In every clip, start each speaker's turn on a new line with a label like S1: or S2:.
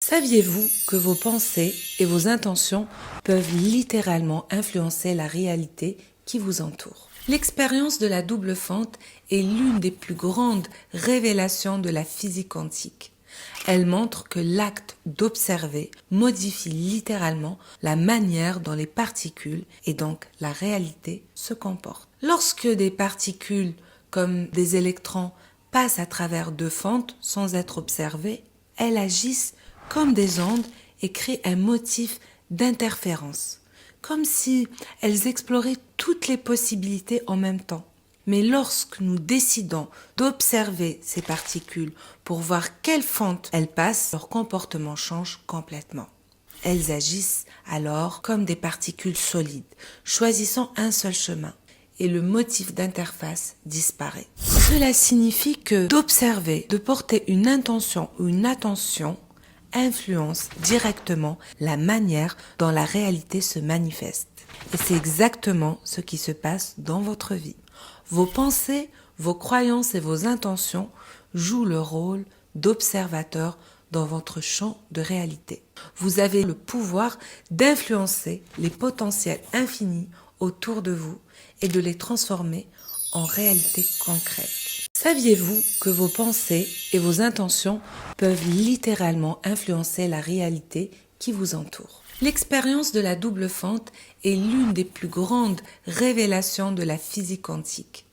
S1: Saviez-vous que vos pensées et vos intentions peuvent littéralement influencer la réalité qui vous entoure? L'expérience de la double fente est l'une des plus grandes révélations de la physique quantique. Elle montre que l'acte d'observer modifie littéralement la manière dont les particules et donc la réalité se comportent. Lorsque des particules comme des électrons passent à travers deux fentes sans être observées, elles agissent comme des ondes et créent un motif d'interférence, comme si elles exploraient toutes les possibilités en même temps. Mais lorsque nous décidons d'observer ces particules pour voir quelle fente elles passent, leur comportement change complètement. Elles agissent alors comme des particules solides, choisissant un seul chemin, et le motif d'interface disparaît. Cela signifie que d'observer, de porter une intention ou une attention influence directement la manière dont la réalité se manifeste. Et c'est exactement ce qui se passe dans votre vie. Vos pensées, vos croyances et vos intentions jouent le rôle d'observateur dans votre champ de réalité. Vous avez le pouvoir d'influencer les potentiels infinis autour de vous et de les transformer en réalité concrète. Saviez-vous que vos pensées et vos intentions peuvent littéralement influencer la réalité qui vous entoure? L'expérience de la double fente est l'une des plus grandes révélations de la physique quantique.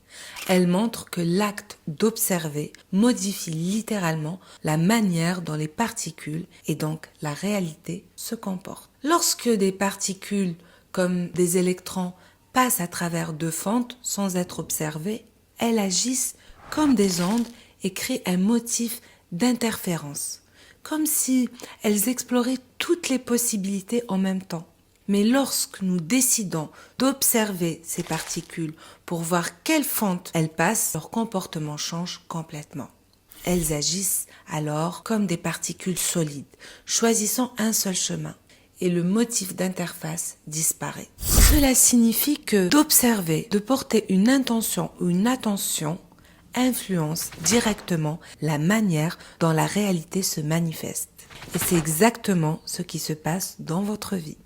S1: Elle montre que l'acte d'observer modifie littéralement la manière dont les particules et donc la réalité se comportent. Lorsque des particules comme des électrons passent à travers deux fentes sans être observées, elles agissent comme des ondes et créent un motif d'interférence, comme si elles exploraient toutes les possibilités en même temps. Mais lorsque nous décidons d'observer ces particules pour voir quelle fente elles passent, leur comportement change complètement. Elles agissent alors comme des particules solides, choisissant un seul chemin, et le motif d'interface disparaît. Cela signifie que d'observer, de porter une intention ou une attention influence directement la manière dont la réalité se manifeste. Et c'est exactement ce qui se passe dans votre vie.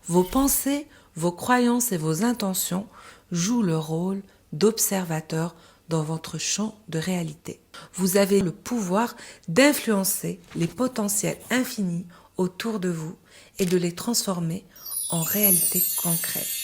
S1: Vos pensées, vos croyances et vos intentions jouent le rôle d'observateur dans votre champ de réalité. Vous avez le pouvoir d'influencer les potentiels infinis autour de vous et de les transformer en réalité concrète.